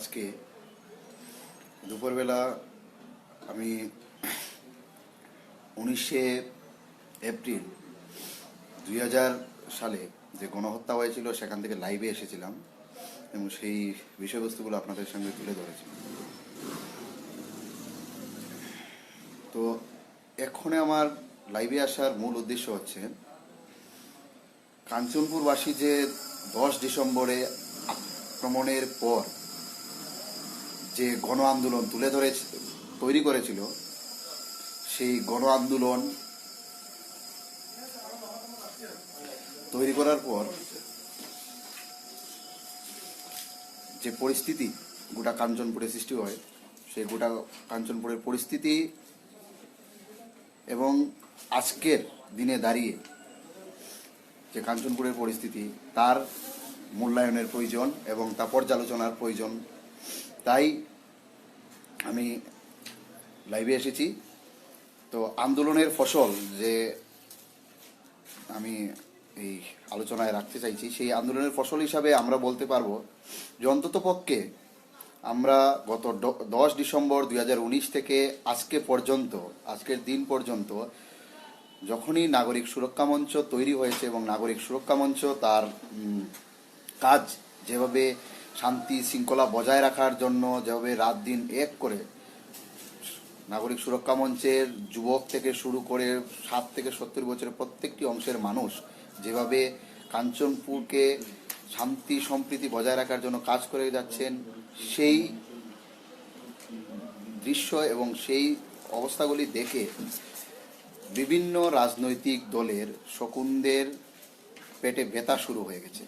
আজকে দুপুরবেলা আমি 19শে এপ্রিল 2000 সালে যে গণহত্যা হয়েছিল সেখান থেকে লাইভে এসেছিলাম এবং সেই বিষয়বস্তুগুলো আপনাদের সঙ্গে তুলে ধরেছি। তো এক্ষণে আমার লাইভে আসার মূল উদ্দেশ্য হচ্ছে কাঞ্চনপুরবাসী যে 10 ডিসেম্বরে আক্রমণের পর যে গণ আন্দোলন তৈরি করেছিল, সেই গণ আন্দোলন তৈরি করার পর যে পরিস্থিতি গোটা কাঞ্চনপুরে সৃষ্টি হয়, সেই গোটা কাঞ্চনপুরের পরিস্থিতি এবং আজকের দিনে দাঁড়িয়ে যে কাঞ্চনপুরের পরিস্থিতি তার মূল্যায়নের প্রয়োজন এবং তা পর্যালোচনার প্রয়োজন। তাই আমি লাইভে এসেছি। তো আন্দোলনের ফসল যে আমি এই আলোচনায় রাখতে চাইছি, সেই আন্দোলনের ফসল হিসাবে আমরা বলতে পারবো যে অন্তত পক্ষে আমরা গত 10 ডিসেম্বর 2019 থেকে আজকের দিন পর্যন্ত যখনই নাগরিক সুরক্ষা মঞ্চ তৈরি হয়েছে এবং নাগরিক সুরক্ষা মঞ্চ তার কাজ যেভাবে শান্তি শৃঙ্খলা বজায় রাখার জন্য যেভাবে রাত দিন এক করে নাগরিক সুরক্ষা মঞ্চের যুবক থেকে শুরু করে 7 থেকে 70 বছরের প্রত্যেকটি অংশের মানুষ যেভাবে কাঞ্চনপুরকে শান্তি সম্প্রীতি বজায় রাখার জন্য কাজ করে যাচ্ছেন, সেই দৃশ্য এবং সেই অবস্থাগুলি দেখে বিভিন্ন রাজনৈতিক দলের শকুনদের পেটে ব্যথা শুরু হয়ে গেছে।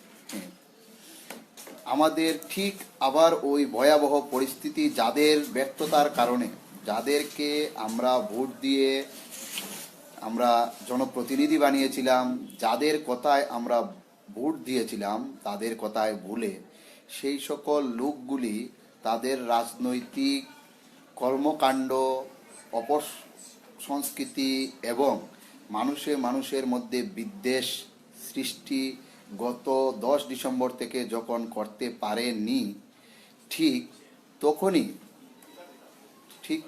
আমাদের ঠিক আবার ওই ভয়াবহ পরিস্থিতি, যাদের ব্যর্থতার কারণে যাদেরকে আমরা ভোট দিয়ে আমরা জনপ্রতিনিধি বানিয়েছিলাম, যাদের কথায় আমরা ভোট দিয়েছিলাম, তাদের কথায় ভুলে সেই সকল লোকগুলি তাদের রাজনৈতিক কর্মকাণ্ড, অপসংস্কৃতি এবং মানুষের মধ্যে বিদ্বেষ সৃষ্টি গত 10 ডিসেম্বর থেকে যখন করতে পারেনি, ঠিক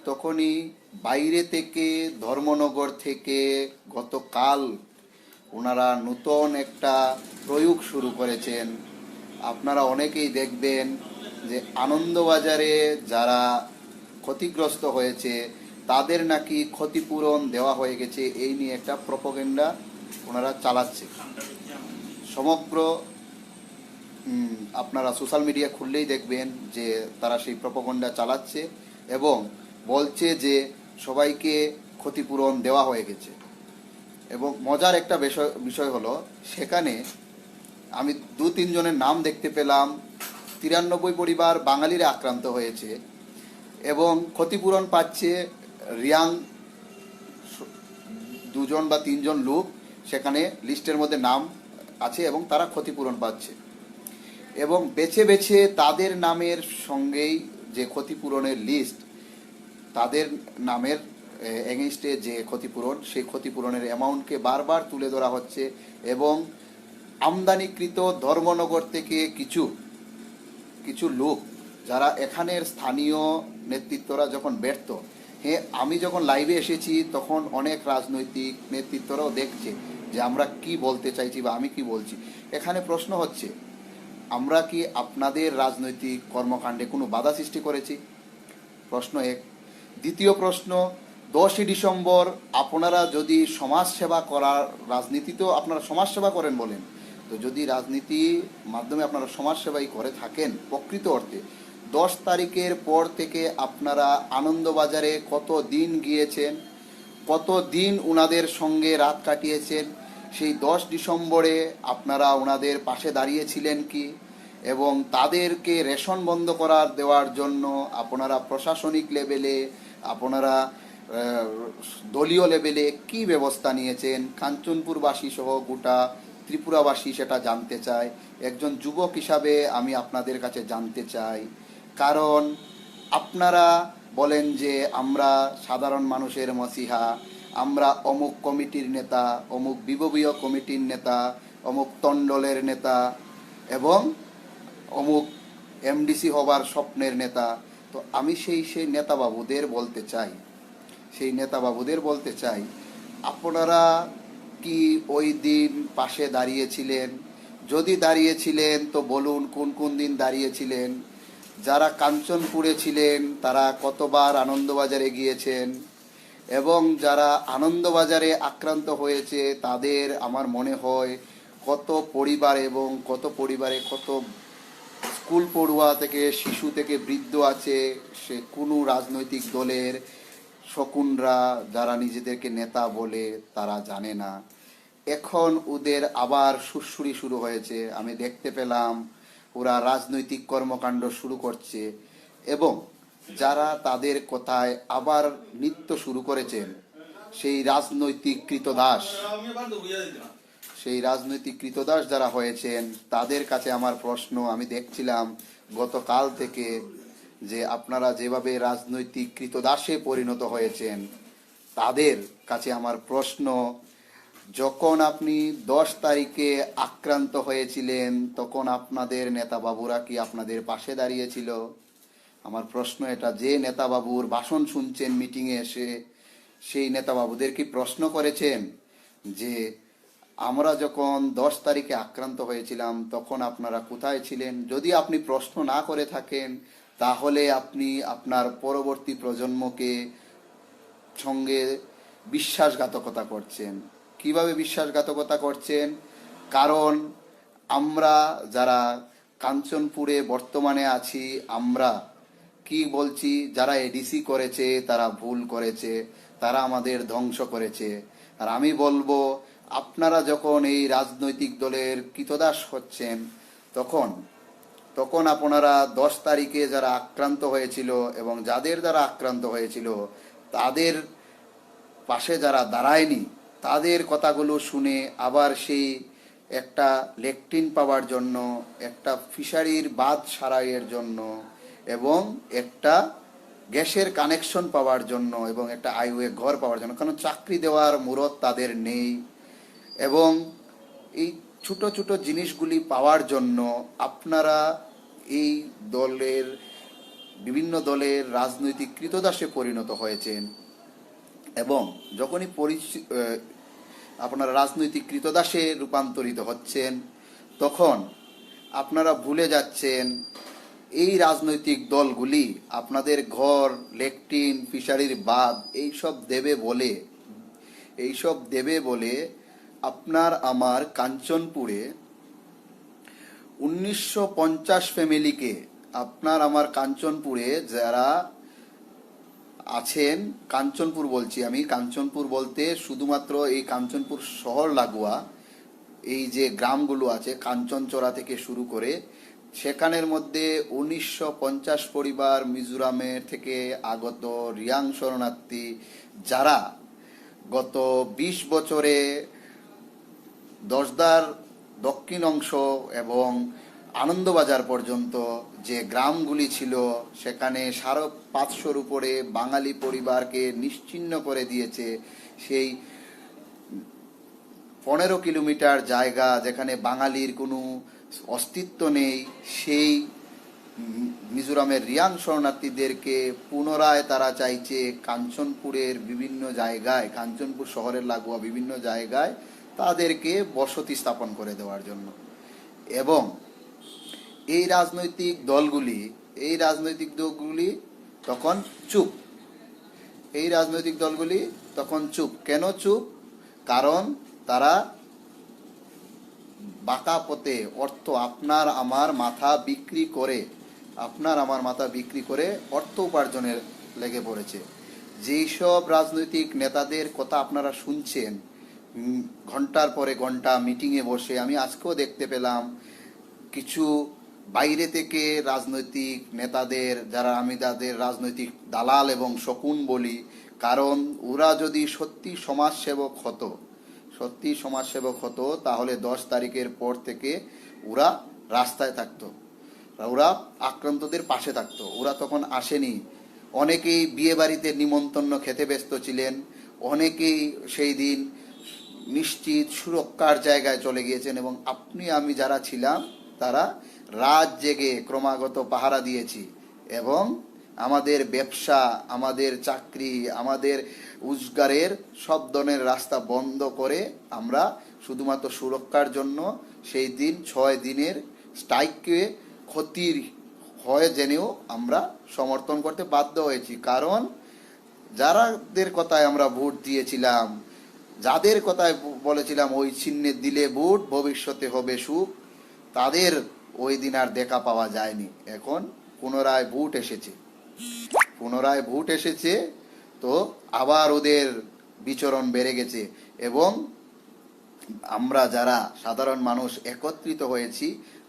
তখনই বাইরে থেকে ধর্মনগর থেকে গতকাল ওনারা নতুন একটা প্রয়োগ শুরু করেছেন। আপনারা অনেকেই দেখবেন যে আনন্দবাজারে যারা ক্ষতিগ্রস্ত হয়েছে তাদের নাকি ক্ষতিপূরণ দেওয়া হয়ে গেছে, এই নিয়ে একটা প্রপাগান্ডা ওনারা চালাচ্ছে। সমগ্র আপনারা সোশ্যাল মিডিয়া খুললেই দেখবেন যে তারা সেই প্রপাগান্ডা চালাচ্ছে এবং বলছে যে সবাইকে ক্ষতিপূরণ দেওয়া হয়ে গেছে। এবং মজার একটা বিষয় হলো, সেখানে আমি 2-3 জনের নাম দেখতে পেলাম। 93 পরিবার বাঙালিরা আক্রান্ত হয়েছে এবং ক্ষতিপূরণ পাচ্ছে রিয়াং 2 জন বা 3 জন লোক সেখানে লিস্টের মধ্যে নাম আছে এবং তারা ক্ষতিপূরণ পাচ্ছে। এবং বেছে বেছে তাদের নামের সঙ্গেই যে ক্ষতিপূরণের লিস্ট, তাদের নামের এগেইনস্টে যে ক্ষতিপূরণ, সেই ক্ষতিপূরণের অ্যামাউন্টকে বারবার তুলে ধরা হচ্ছে এবং আমদানিকৃত ধর্মনগর থেকে কিছু লোক, যারা এখানের স্থানীয় নেতৃত্বরা যখন ব্যর্থ, আমি যখন লাইভে এসেছি তখন অনেক রাজনৈতিক নেতৃত্বরাও দেখছে যে আমরা কি বলতে চাইছি বা আমি কি বলছি। এখানে প্রশ্ন হচ্ছে, আমরা কি আপনাদের রাজনৈতিক কর্মকাণ্ডে কোনো বাধা সৃষ্টি করেছি? প্রশ্ন 1। দ্বিতীয় প্রশ্ন, 10 ডিসেম্বর আপনারা যদি সমাজসেবা করার, রাজনীতিতেও আপনারা সমাজসেবা করেন বলেন, তো যদি রাজনীতির মাধ্যমে আপনারা সমাজসেবাই করে থাকেন প্রকৃত অর্থে, 10 তারিখের পর থেকে আপনারা আনন্দবাজারে কত দিন গিয়েছেন, কত দিন ওনাদের সঙ্গে রাত কাটিয়েছেন, সেই 10 ডিসেম্বরে আপনারা ওনাদের পাশে দাঁড়িয়েছিলেন কি? এবং তাদেরকে রেশন বন্ধ দেওয়ার জন্য আপনারা প্রশাসনিক লেভেলে, আপনারা দলীয় লেভেলে কি ব্যবস্থা নিয়েছেন? কাঞ্চনপুরবাসী সহ গোটা ত্রিপুরাবাসী সেটা জানতে চায়। একজন যুবক হিসাবে আমি আপনাদের কাছে জানতে চাই, কারণ আপনারা বলেন যে আমরা সাধারণ মানুষের মসিহা, আমরা অমুক কমিটির নেতা, অমুক বিভাগীয় কমিটির নেতা, অমুক তন্ডলের নেতা এবং অমুক এমডিসি হবার স্বপ্নের নেতা। তো আমি সেই নেতাবাবুদের বলতে চাই, আপনারা কি ওই দিন পাশে দাঁড়িয়েছিলেন? যদি দাঁড়িয়েছিলেন তো বলুন কোন কোন দিন দাঁড়িয়েছিলেন। যারা কাঞ্চনপুরে ছিলেন তারা কতবার আনন্দবাজারে গিয়েছেন, এবং যারা আনন্দবাজারে আক্রান্ত হয়েছে তাদের আমার মনে হয় কত পরিবার, এবং কত পরিবারে কত স্কুল পড়ুয়া থেকে শিশু থেকে বৃদ্ধ আছে, সে কোনো রাজনৈতিক দলের শকুনরা যারা নিজেদেরকে নেতা বলে তারা জানে না। এখন ওদের আবার সুরসুরি শুরু হয়েছে, আমি দেখতে পেলাম ওরা রাজনৈতিক কর্মকাণ্ড শুরু করছে, এবং যারা তাদের কথায় আবার নৃত্য শুরু করেছেন সেই রাজনৈতিক কৃতদাস যারা হয়েছেন তাদের কাছে আমার প্রশ্ন, আমি দেখছিলাম গতকাল থেকে যে আপনারা যেভাবে রাজনৈতিক কৃতদাসে পরিণত হয়েছেন, তাদের কাছে আমার প্রশ্ন, যখন আপনি 10 তারিখে আক্রান্ত হয়েছিলেন তখন আপনাদের নেতাবাবুরা কি আপনাদের পাশে দাঁড়িয়েছিল? আমার প্রশ্ন এটা, যে নেতাবাবুর ভাষণ শুনছেন মিটিংয়ে এসে, সেই নেতাবাবুদের কি প্রশ্ন করেছেন যে আমরা যখন 10 তারিখে আক্রান্ত হয়েছিলাম তখন আপনারা কোথায় ছিলেন? যদি আপনি প্রশ্ন না করে থাকেন তাহলে আপনি আপনার পরবর্তী প্রজন্মকে সঙ্গে বিশ্বাসঘাতকতা করছেন। কিভাবে বিশ্বাসঘাতকতা করছেন? কারণ আমরা যারা কাঞ্চনপুরে বর্তমানে আছি, আমরা কি বলছি, যারা এডিসি করেছে তারা ভুল করেছে, তারা আমাদের ধ্বংস করেছে। আর আমি বলবো, আপনারা যখন এই রাজনৈতিক দলের কৃতদাস হচ্ছেন তখন আপনারা 10 তারিখে যারা আক্রান্ত হয়েছিল এবং যাদের দ্বারা আক্রান্ত হয়েছিল তাদের পাশে যারা দাঁড়ায়নি তাদের কথাগুলো শুনে আবার সেই একটা লেকটিন পাওয়ার জন্য, একটা ফিশারির বাঁধ সারাইয়ের জন্য, এবং একটা গ্যাসের কানেকশন পাওয়ার জন্য, এবং একটা হাইওয়ে ঘর পাওয়ার জন্য, কারণ চাকরি দেওয়ার মুরত তাদের নেই, এবং এই ছোট ছোট জিনিসগুলি পাওয়ার জন্য আপনারা এই বিভিন্ন দলের রাজনৈতিক কৃতদাসে পরিণত হয়েছেন। এবং যখনই আপনারা রাজনৈতিক কৃতদাসে রূপান্তরিত হচ্ছেন তখন আপনারা ভুলে যাচ্ছেন এই রাজনৈতিক দলগুলি আপনাদের ঘর, লেকটিন, ফিশারির বাঁধ এইসব দেবে বলে আপনার আমার কাঞ্চনপুরে 1950 ফ্যামিলিকে, আপনার আমার কাঞ্চনপুরে যারা আছেন, কাঞ্চনপুর বলছি আমি, কাঞ্চনপুর বলতে শুধুমাত্র এই কাঞ্চনপুর শহর লাগোয়া এই যে গ্রামগুলো আছে কাঞ্চনচড়া থেকে শুরু করে, সেখানের মধ্যে 1950 পরিবার মিজোরামের থেকে আগত রিয়াং শরণার্থী, যারা গত 20 বছরে দশদার দক্ষিণ অংশ এবং আনন্দবাজার পর্যন্ত যে গ্রামগুলি ছিল সেখানে 550-র উপরে বাঙালি পরিবারকে নিশ্চিহ্ন করে দিয়েছে। সেই 15 কিলোমিটার জায়গা যেখানে বাঙালির কোনো অস্তিত্ব নেই, সেই মিজোরামের রিয়াং শরণার্থীদেরকে পুনরায় তারা চাইছে কাঞ্চনপুরের বিভিন্ন জায়গায়, কাঞ্চনপুর শহরের লাগোয়া বিভিন্ন জায়গায় তাদেরকে বসতি স্থাপন করে দেওয়ার জন্য। এবং এই রাজনৈতিক দলগুলি তখন চুপ। কেন চুপ? কারণ তারা বাঁকা পথে অর্থ, আপনার আমার মাথা বিক্রি করে অর্থ উপার্জনের লেগে পড়েছে। যেই সব রাজনৈতিক নেতাদের কথা আপনারা শুনছেন ঘন্টার পরে ঘন্টা মিটিংয়ে বসে, আমি আজকেও দেখতে পেলাম কিছু বাইরে থেকে রাজনৈতিক নেতাদের, যারা আমি তাদের রাজনৈতিক দালাল এবং শকুন বলি, কারণ ওরা যদি সত্যি সমাজসেবক হতো তাহলে 10 তারিখের পর থেকে ওরা রাস্তায় থাকতো, ওরা আক্রান্তদের পাশে থাকতো। ওরা তখন আসেনি। অনেকেই বিয়ে বাড়িতে নিমন্ত্রণ খেতে ব্যস্ত ছিলেন, অনেকেই সেই দিন নিশ্চিত সুরক্ষার জায়গায় চলে গিয়েছেন, এবং আপনি আমি যারা ছিলাম তারা রাত জেগে ক্রমাগত পাহারা দিয়েছি এবং আমাদের ব্যবসা, আমাদের চাকরি, আমাদের রোজগারের সব ধরনের রাস্তা বন্ধ করে আমরা শুধুমাত্র সুরক্ষার জন্য সেই দিন 6 দিনের স্ট্রাইককে ক্ষতির হয় জেনেও আমরা সমর্থন করতে বাধ্য হয়েছি। কারণ যারাদের কথায় আমরা ভোট দিয়েছিলাম, যাদের কথায় বলেছিলাম ওই চিহ্নে দিলে ভোট ভবিষ্যতে হবে সুখ, তাদের ওই দিন আর দেখা পাওয়া যায়নি। এখন পুনরায় ভোট এসেছে তো আবার ওদের বিচরণ বেড়ে গেছে এবং আমরা যারা সাধারণ মানুষ একত্রিত হয়েছি,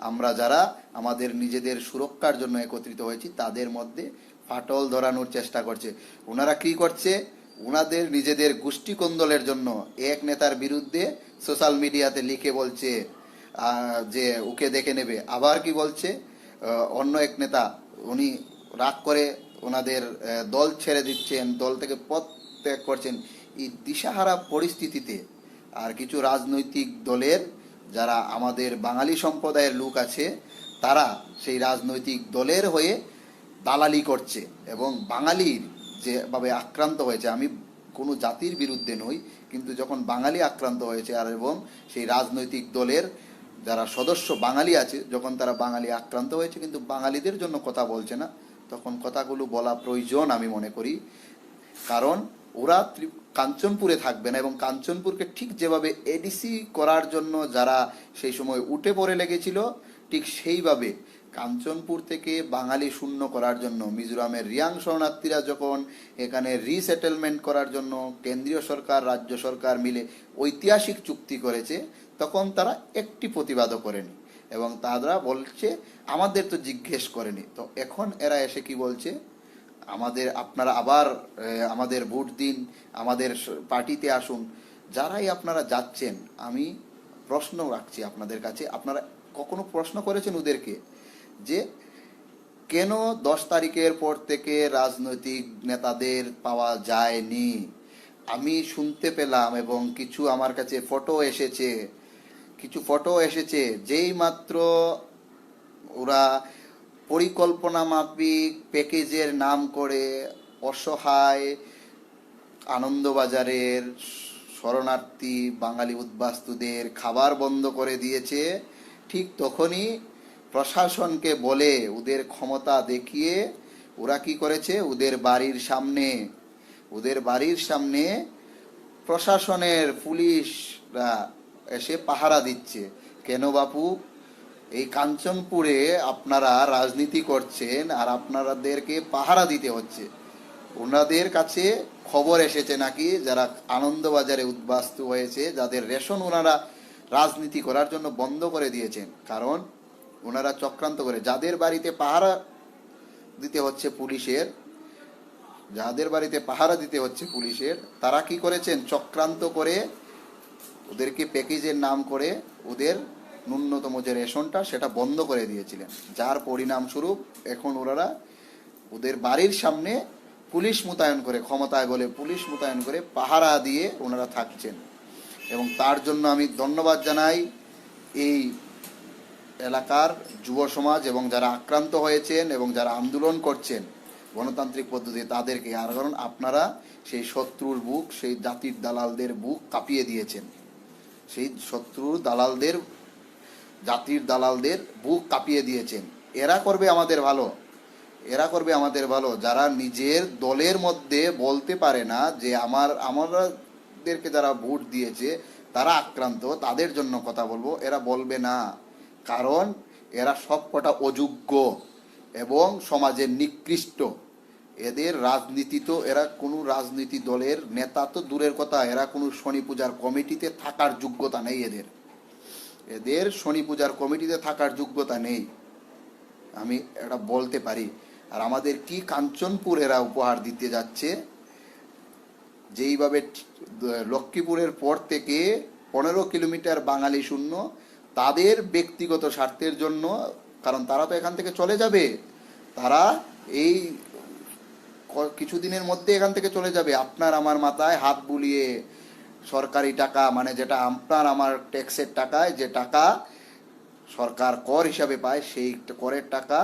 আমরা যারা আমাদের নিজেদের সুরক্ষার জন্য একত্রিত হয়েছি, তাদের মধ্যে ফাটল ধরানোর চেষ্টা করছে। ওনারা কি করছে? ওনাদের নিজেদের গোষ্ঠী কোন্দলের জন্য এক নেতার বিরুদ্ধে সোশ্যাল মিডিয়াতে লিখে বলছে যে ওকে দেখে নেবে। আবার কি বলছে, অন্য এক নেতা উনি রাগ করে ওনাদের দল ছেড়ে দিচ্ছেন, দল থেকে পদ ত্যাগ করছেন। এই দিশাহারা পরিস্থিতিতে আর কিছু রাজনৈতিক দলের যারা আমাদের বাঙালি সম্প্রদায়ের লোক আছে, তারা সেই রাজনৈতিক দলের হয়ে দালালি করছে এবং বাঙালির যেভাবে আক্রান্ত হয়েছে, আমি কোনো জাতির বিরুদ্ধে নই, কিন্তু যখন বাঙালি আক্রান্ত হয়েছে আর এবং সেই রাজনৈতিক দলের যারা সদস্য বাঙালি আছে, যখন তারা বাঙালি আক্রান্ত হয়েছে কিন্তু বাঙালিদের জন্য কথা বলছে না, তখন কথাগুলো বলা প্রয়োজন আমি মনে করি। কারণ ওরা কাঞ্চনপুরে থাকবে না এবং কাঞ্চনপুরকে ঠিক যেভাবে এডিসি করার জন্য যারা সেই সময় উঠে পড়ে লেগেছিল, ঠিক সেইভাবে কাঞ্চনপুর থেকে বাঙালি শূন্য করার জন্য মিজোরামের রিয়াং শরণার্থীরা যখন এখানে রিসেটেলমেন্ট করার জন্য কেন্দ্রীয় সরকার রাজ্য সরকার মিলে ঐতিহাসিক চুক্তি করেছে, তখন তারা একটি প্রতিবাদও করেনি এবং তারা বলছে আমাদের তো জিজ্ঞেস করেনি। তো এখন এরা এসে কি বলছে, আপনারা আবার আমাদের ভোট দিন, আমাদের পার্টিতে আসুন। যারাই আপনারা যাচ্ছেন, আমি প্রশ্ন রাখছি আপনাদের কাছে, আপনারা কখনো প্রশ্ন করেছেন ওদেরকে যে কেন 10 তারিখের পর থেকে রাজনৈতিক নেতাদের পাওয়া যায়নি? আমি শুনতে পেলাম এবং কিছু আমার কাছে ফটো এসেছে যেই মাত্র ওরা পরিকল্পনা মাফিক প্যাকেজের নাম করে অসহায় আনন্দবাজারের শরণার্থী বাঙালি উদ্বাস্তুদের খাবার বন্ধ করে দিয়েছে, ঠিক তখনই প্রশাসনকে বলে ওদের ক্ষমতা দেখিয়ে ওরা কি করেছে, ওদের বাড়ির সামনে প্রশাসনের পুলিশরা এসে পাহারা দিচ্ছে। কেন বাপু? এই কাঞ্চনপুরে আপনারা রাজনীতি করছেন আর আপনাদেরকে পাহারা দিতে হচ্ছে। ওনাদের কাছে খবর এসেছে নাকি যারা আনন্দবাজারে উদ্বাস্তু হয়েছে, যাদের রেশন ওনারা রাজনীতি করার জন্য বন্ধ করে দিয়েছেন, কারণ ওনারা চক্রান্ত করে যাদের বাড়িতে পাহারা দিতে হচ্ছে পুলিশের, তারা কি করেছেন, চক্রান্ত করে ওদেরকে প্যাকেজের নাম করে ওদের ন্যূনতম যে রেশনটা সেটা বন্ধ করে দিয়েছিলেন, যার পরিণামস্বরূপ এখন ওনারা ওদের বাড়ির সামনে পুলিশ মোতায়েন করে, ক্ষমতায় বলে পুলিশ মোতায়েন করে পাহারা দিয়ে ওনারা থাকছেন। এবং তার জন্য আমি ধন্যবাদ জানাই এই এলাকার যুব সমাজ এবং যারা আক্রান্ত হয়েছেন এবং যারা আন্দোলন করছেন গণতান্ত্রিক পদ্ধতি তাদেরকে। আর কারণ আপনারা সেই শত্রুর বুক, সেই জাতির দালালদের বুক কাঁপিয়ে দিয়েছেন, সেই শত্রুর দালালদের, জাতির দালালদের বুক কাঁপিয়ে দিয়েছেন। এরা করবে আমাদের ভালো, যারা নিজের দলের মধ্যে বলতে পারে না যে আমাদেরকে যারা ভোট দিয়েছে তারা আক্রান্ত, তাদের জন্য কথা বলবো, এরা বলবে না। কারণ এরা সবকটা অযোগ্য এবং সমাজের নিকৃষ্ট। এদের রাজনীতি তো, এরা কোনো রাজনীতি দলের নেতা তো দূরের কথা, এরা কোনো শনি পূজার কমিটিতে থাকার যোগ্যতা নেই। এদের শনি পূজার কমিটিতে থাকার যোগ্যতা নেই, আমি এটা বলতে পারি। আর আমাদের কি কাঞ্চনপুর এরা উপহার দিতে যাচ্ছে, যেইভাবে লক্ষ্মীপুরের পর থেকে 15 কিলোমিটার বাঙালি শূন্য, তাদের ব্যক্তিগত স্বার্থের জন্য, কারণ তারা তো এখান থেকে চলে যাবে, তারা এই কিছুদিনের মধ্যে এখান থেকে চলে যাবে। আপনার আমার মাথায় হাত বুলিয়ে সরকারি টাকা, মানে যেটা আপনার আমার ট্যাক্সের টাকায় যে টাকা সরকার কর হিসাবে পায়, সেই করের টাকা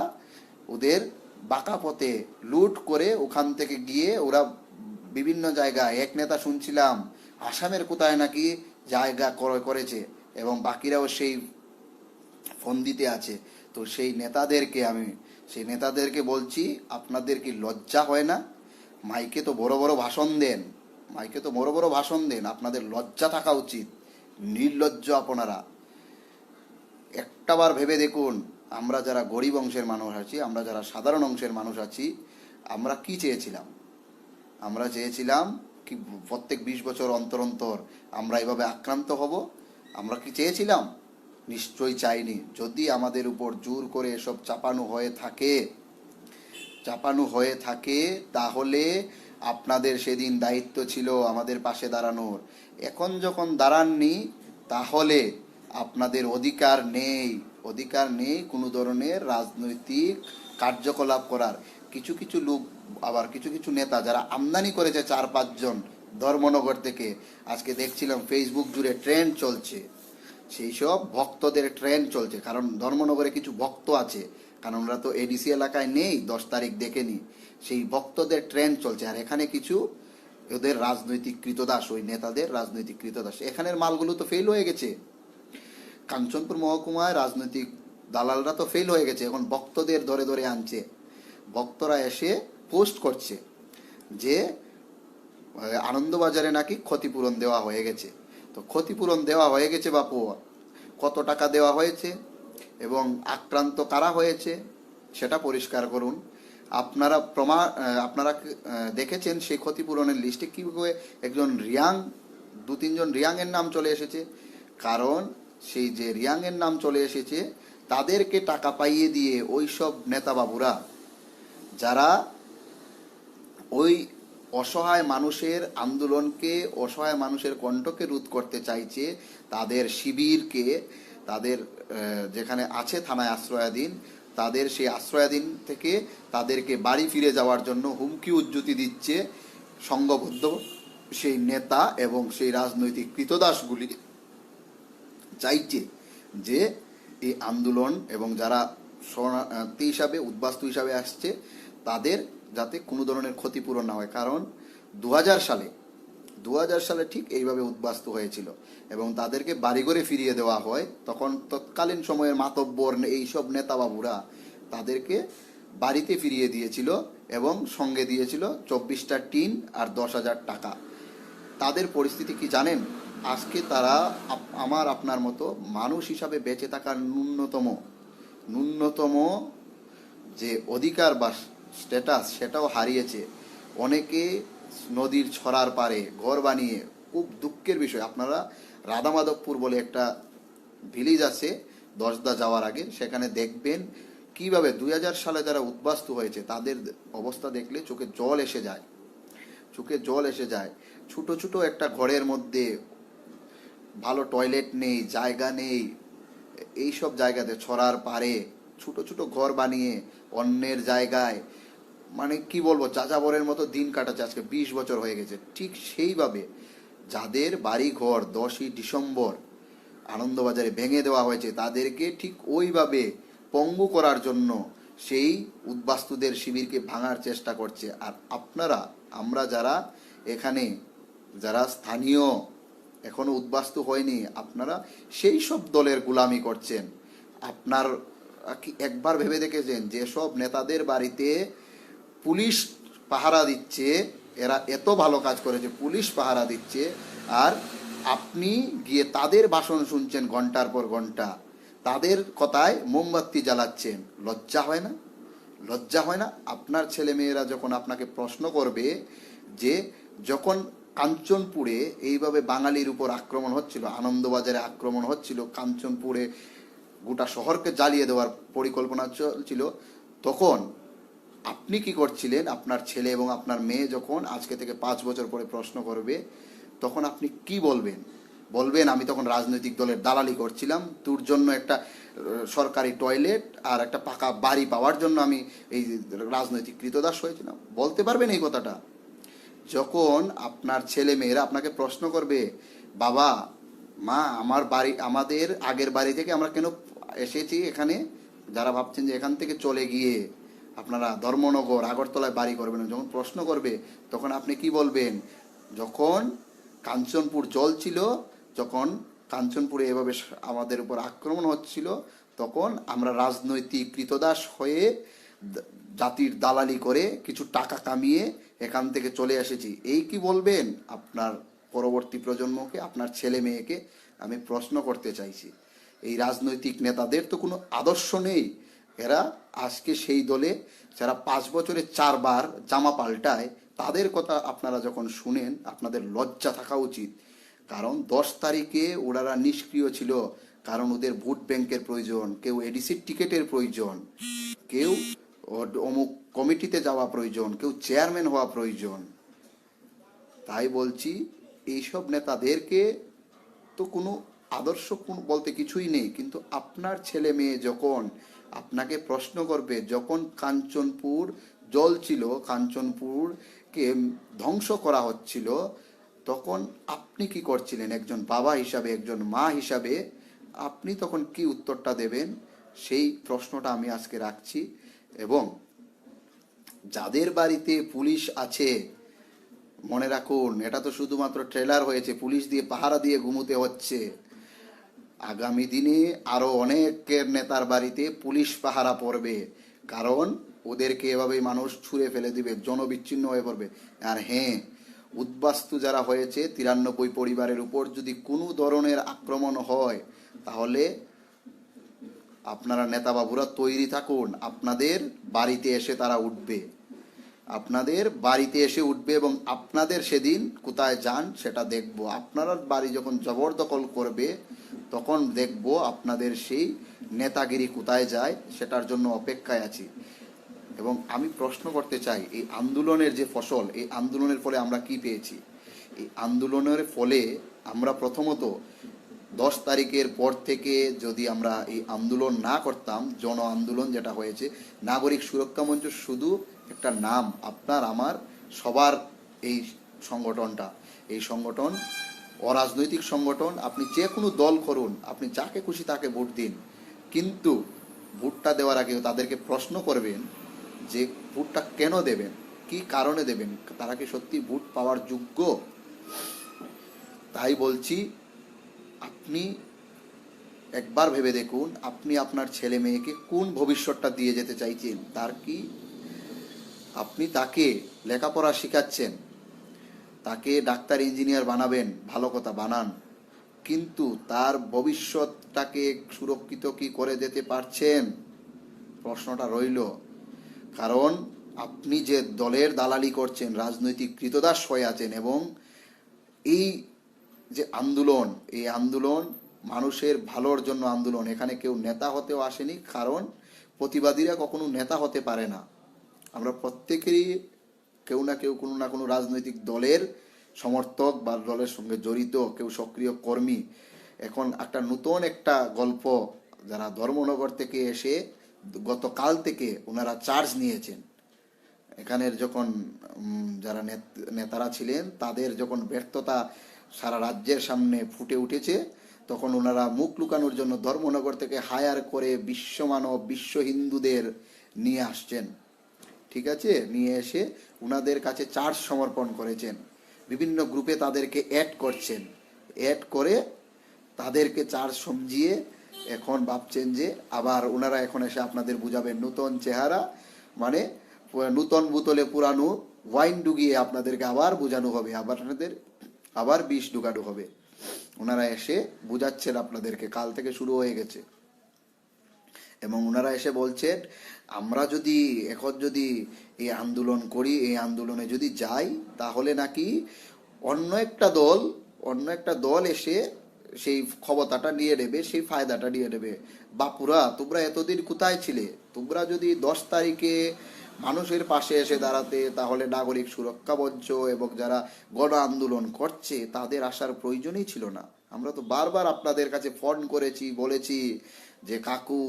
ওদের বাঁকা পথে লুট করে ওখান থেকে গিয়ে ওরা বিভিন্ন জায়গায়, এক নেতা শুনছিলাম আসামের কোথায় নাকি জায়গা ক্রয় করেছে এবং বাকিরাও সেই ফন্দিতে আছে। তো সেই নেতাদেরকে বলছি, আপনাদের কি লজ্জা হয় না? মাইকে তো বড় বড় ভাষণ দেন, আপনাদের লজ্জা থাকা উচিত। নির্লজ্জ আপনারা। একটাবার ভেবে দেখুন, আমরা যারা গরিব অংশের মানুষ আছি, আমরা যারা সাধারণ অংশের মানুষ আছি, আমরা কি চেয়েছিলাম? আমরা চেয়েছিলাম কি প্রত্যেক 20 বছর অন্তর অন্তর আমরা এভাবে আক্রান্ত হব? আমরা কি চেয়েছিলাম? নিশ্চয়ই চাইনি। যদি আমাদের উপর জোর করে এসব চাপানো হয়ে থাকে তাহলে আপনাদের সেদিন দায়িত্ব ছিল আমাদের পাশে দাঁড়ানোর। এখন যখন দাঁড়াননি, তাহলে আপনাদের অধিকার নেই কোনো ধরনের রাজনৈতিক কার্যকলাপ করার। কিছু কিছু লোক, আবার কিছু কিছু নেতা যারা আমদানি করেছে 4-5 জন ধর্মনগর থেকে, আজকে দেখছিলাম ফেসবুক জুড়ে ট্রেন্ড চলছে, সেই সব ভক্তদের ট্রেন্ড চলছে। কারণ ধর্মনগরে কিছু ভক্ত আছে, কারণ ওরা তো এডিসি এলাকায় নেই, 10 তারিখ দেখেনি। সেই ভক্তদের ট্রেন্ড চলছে। আর এখানে কিছু ওদের রাজনৈতিক কৃতদাস, ওই নেতাদের রাজনৈতিক কৃতদাস। এখানের মালগুলো তো ফেল হয়ে গেছে। কাঞ্চনপুর মহকুমায় রাজনৈতিক দালালরা তো ফেল হয়ে গেছে, এখন ভক্তদের ধরে ধরে আনছে। ভক্তরা এসে পোস্ট করছে যে আনন্দবাজারে নাকি ক্ষতিপূরণ দেওয়া হয়ে গেছে। তো ক্ষতিপূরণ দেওয়া হয়ে গেছে বাপু, কত টাকা দেওয়া হয়েছে এবং আক্রান্ত কারা হয়েছে সেটা পরিষ্কার করুন। আপনারা দেখেছেন সেই ক্ষতিপূরণের লিস্টে কীভাবে একজন রিয়াং, 2-3 জন রিয়াংয়ের নাম চলে এসেছে। কারণ সেই যে রিয়াংয়ের নাম চলে এসেছে, তাদেরকে টাকা পাইয়ে দিয়ে ওই সব নেতাবাবুরা যারা ওই অসহায় মানুষের আন্দোলনকে, অসহায় মানুষের কণ্ঠকে রোধ করতে চাইছে, তাদের শিবিরকে, তাদের যেখানে আছে থানায় আশ্রয়াধীন, তাদের সেই আশ্রয়াধীন থেকে তাদেরকে বাড়ি ফিরে যাওয়ার জন্য হুমকি উজ্জুতি দিচ্ছে সংঘবদ্ধ সেই নেতা এবং সেই রাজনৈতিক কৃতদাসগুলি। চাইছে যে এই আন্দোলন এবং যারা শরণার্থী হিসাবে, উদ্বাস্তু হিসাবে আসছে, তাদের যাতে কোনো ধরনের ক্ষতিপূরণ না হয়। কারণ 2000 সালে ঠিক এইভাবে উদ্বাস্তু হয়েছিল এবং তাদেরকে বাড়িঘরে ফিরিয়ে দেওয়া হয়। তখন তৎকালীন সময়ের মাতব্বর এইসব নেতাবাবুরা তাদেরকে বাড়িতে ফিরিয়ে দিয়েছিল এবং সঙ্গে দিয়েছিল 24টা টিন আর 10,000 টাকা। তাদের পরিস্থিতি কি জানেন? আজকে তারা আপনার মতো মানুষ হিসাবে বেঁচে থাকার ন্যূনতম যে অধিকার বা স্ট্যাটাস, সেটাও হারিয়েছে। অনেকে নদীর ছড়ার পারে ঘর বানিয়ে, খুব দুঃখের বিষয়। আপনারা রাধামাধবপুর বলে একটা ভিলেজ আছে দশদা যাওয়ার আগে, সেখানে দেখবেন কিভাবে 2000 সালে যারা উদ্বাস্তু হয়েছে তাদের অবস্থা দেখলে চোখে জল এসে যায়। ছোট ছোট একটা ঘরের মধ্যে ভালো টয়লেট নেই, জায়গা নেই, এইসব জায়গাতে ছড়ার পারে ছোট ছোট ঘর বানিয়ে অন্যের জায়গায়, মানে কি বলবো, যাযাবরের মতো দিন কাটাচ্ছে। আজকে 20 বছর হয়ে গেছে। ঠিক সেইভাবে যাদের বাড়ি ঘর 10ই ডিসেম্বর আনন্দবাজারে ভেঙে দেওয়া হয়েছে, তাদেরকে ঠিক ওইভাবে পঙ্গু করার জন্য সেই উদ্বাস্তুদের শিবিরকে ভাঙার চেষ্টা করছে। আর আমরা যারা এখানে, যারা স্থানীয়, এখনো উদ্বাস্তু হয়নি, আপনারা সেই সব দলের গোলামি করছেন। আপনার কি একবার ভেবে দেখেছেন যেসব নেতাদের বাড়িতে পুলিশ পাহারা দিচ্ছে, এরা এত ভালো কাজ করেছে, পুলিশ পাহারা দিচ্ছে, আর আপনি গিয়ে তাদের ভাষণ শুনছেন ঘন্টার পর ঘন্টা, তাদের কথায় মোমবাতি জ্বালাচ্ছেন? লজ্জা হয় না? আপনার ছেলেমেয়েরা যখন আপনাকে প্রশ্ন করবে যে যখন কাঞ্চনপুরে এইভাবে বাঙালির উপর আক্রমণ হচ্ছিল, আনন্দবাজারে আক্রমণ হচ্ছিল, কাঞ্চনপুরে গোটা শহরকে জ্বালিয়ে দেওয়ার পরিকল্পনা চলছিল, তখন আপনি কি করছিলেন? আপনার ছেলে এবং আপনার মেয়ে যখন আজকে থেকে 5 বছর পরে প্রশ্ন করবে, তখন আপনি কি বলবেন আমি তখন রাজনৈতিক দলের দালালি করছিলাম, তোর জন্য একটা সরকারি টয়লেট আর একটা পাকা বাড়ি পাওয়ার জন্য আমি এই রাজনৈতিক কৃতদাস হয়েছিলাম? বলতে পারবেন এই কথাটা? যখন আপনার ছেলে মেয়েরা আপনাকে প্রশ্ন করবে, বাবা মা, আমাদের আগের বাড়ি থেকে আমরা কেন এসেছি এখানে, যারা ভাবছেন যে এখান থেকে চলে গিয়ে আপনারা ধর্মনগর আগরতলায় বাড়ি করবেন, যখন প্রশ্ন করবে তখন আপনি কি বলবেন? যখন কাঞ্চনপুর জল ছিল, যখন কাঞ্চনপুরে এভাবে আমাদের উপর আক্রমণ হচ্ছিল, তখন আমরা রাজনৈতিক কৃতদাস হয়ে জাতির দালালি করে কিছু টাকা কামিয়ে এখান থেকে চলে এসেছি, এই কি বলবেন আপনার পরবর্তী প্রজন্মকে, আপনার ছেলে মেয়েকে? আমি প্রশ্ন করতে চাইছি। এই রাজনৈতিক নেতাদের তো কোনো আদর্শ নেই। এরা আজকে সেই দলে যারা 5 বছরে 4বার জামা পাল্টায়, তাদের কথা আপনারা যখন শুনেন আপনাদের লজ্জা থাকা উচিত। কারণ 10 তারিখে ওনারা নিষ্ক্রিয় ছিল, কারণ ওদের ভোট ব্যাংকের প্রয়োজন, কেউ এডিসির টিকেটের প্রয়োজন, কেউ অমুক কমিটিতে যাওয়া প্রয়োজন, কেউ চেয়ারম্যান হওয়া প্রয়োজন। তাই বলছি, এইসব নেতাদেরকে তো কোনো আদর্শ বলতে কিছুই নেই, কিন্তু আপনার ছেলে মেয়ে যখন আপনাকে প্রশ্ন করবে, যখন কাঞ্চনপুর জল ছিল, কাঞ্চনপুরকে ধ্বংস করা হচ্ছিল, তখন আপনি কি করছিলেন? একজন বাবা হিসাবে, একজন মা হিসাবে আপনি তখন কি উত্তরটা দেবেন? সেই প্রশ্নটা আমি আজকে রাখছি। এবং যাদের বাড়িতে পুলিশ আছে, মনে রাখুন, এটা তো শুধুমাত্র ট্রেলার হয়েছে, পুলিশ দিয়ে পাহারা দিয়ে ঘুমোতে হচ্ছে। আগামী দিনে আরো অনেকের নেতার বাড়িতে পুলিশ পাহারা পড়বে, কারণ ওদেরকে এভাবেই মানুষ ছুঁড়ে ফেলে দিবে, জনবিচ্ছিন্ন হয়ে পড়বে। আর হ্যাঁ, উদ্বাস্তু যারা হয়েছে 93 পরিবারের উপর যদি কোনো ধরনের আক্রমণ হয়, তাহলে আপনারা নেতাবাবুরা তৈরি থাকুন, আপনাদের বাড়িতে এসে তারা উঠবে, আপনাদের বাড়িতে এসে উঠবে। এবং আপনাদের সেদিন কোথায় যান সেটা দেখব। আপনারা বাড়ি যখন জবরদখল করবে, তখন দেখব আপনাদের সেই নেতাগিরি কোথায় যায়, সেটার জন্য অপেক্ষায় আছি। এবং আমি প্রশ্ন করতে চাই, এই আন্দোলনের যে ফসল, এই আন্দোলনের ফলে আমরা কি পেয়েছি? এই আন্দোলনের ফলে আমরা প্রথমত 10 তারিখের পর থেকে যদি আমরা এই আন্দোলন না করতাম, জন আন্দোলন যেটা হয়েছে, নাগরিক সুরক্ষা মঞ্চ শুধু একটা নাম, আপনার আমার সবার এই সংগঠনটা, এই সংগঠন অরাজনৈতিক সংগঠন। আপনি যে কোনো দল করুন, আপনি যাকে খুশি তাকে ভোট দিন, কিন্তু ভোটটা দেওয়ার আগে তাদেরকে প্রশ্ন করবেন যে ভোটটা কেন দেবেন, কি কারণে দেবেন, তারা কি সত্যি ভোট পাওয়ার যোগ্য? তাই বলছি, আপনি একবার ভেবে দেখুন, আপনি আপনার ছেলে মেয়েকে কোন ভবিষ্যৎটা দিয়ে যেতে চাইছেন। তার কি আপনি তাকে লেখাপড়া শেখাচ্ছেন, তাকে ডাক্তার ইঞ্জিনিয়ার বানাবেন, ভালো কথা, বানান, কিন্তু তার ভবিষ্যৎটাকে সুরক্ষিত কি করে যেতে পারছেন? প্রশ্নটা রইল। কারণ আপনি যে দলের দালালি করছেন, রাজনৈতিক কৃতদাস হয়ে আছেন, এবং এই যে আন্দোলন, এই আন্দোলন মানুষের ভালোর জন্য আন্দোলন। এখানে কেউ নেতা হতেও আসেনি, কারণ প্রতিবাদীরা কখনো নেতা হতে পারে না। আমরা প্রত্যেকেরই কেউ না কেউ কোনো না কোনো রাজনৈতিক দলের সমর্থক বা দলের সঙ্গে জড়িত, কেউ সক্রিয় কর্মী। এখন একটা নতুন একটা গল্প, যারা ধর্মনগর থেকে এসে গতকাল থেকে ওনারা চার্জ নিয়েছেন, এখানের যখন যারা নেতারা ছিলেন তাদের যখন ব্যর্থতা সারা রাজ্যের সামনে ফুটে উঠেছে, তখন ওনারা মুখ লুকানোর জন্য ধর্মনগর থেকে হায়ার করে বিশ্বমানব, বিশ্ব হিন্দুদের নিয়ে আসছেন। ঠিক আছে, নিয়ে এসে ওনাদের কাছে চার্জ সমর্পণ করেছেন, বিভিন্ন গ্রুপে তাদেরকে অ্যাড করছেন, অ্যাড করে তাদেরকে চার্জ সমঝিয়ে এখন ভাবছেন যে আবার ওনারা এখন এসে আপনাদের বুঝাবেন নতুন চেহারা, মানে নূতন বোতলে পুরানো ওয়াইন ডুগিয়ে আপনাদেরকে আবার বোঝানো হবে, আবার বিষ ঢুকানো হবে। ওনারা এসে বুঝাচ্ছেন আপনাদেরকে, কাল থেকে শুরু হয়ে গেছে। এবং ওনারা এসে বলছেন, আমরা যদি এখন যদি এই আন্দোলন করি, এই আন্দোলনে যদি যাই, তাহলে নাকি অন্য একটা দল এসে সেই ক্ষমতাটা নিয়ে নেবে, সেই ফায়দাটা নিয়ে নেবে। বাপুরা, তোমরা এতদিন কোথায় ছিলে? তোমরা যদি 10 তারিখে মানুষের পাশে এসে দাঁড়াতে, তাহলে নাগরিক সুরক্ষা মঞ্চ এবং যারা গণ আন্দোলন করছে তাদের আসার প্রয়োজনই ছিল না। আমরা তো বারবার আপনাদের কাছে ফোন করেছি, বলেছি যে কাকু,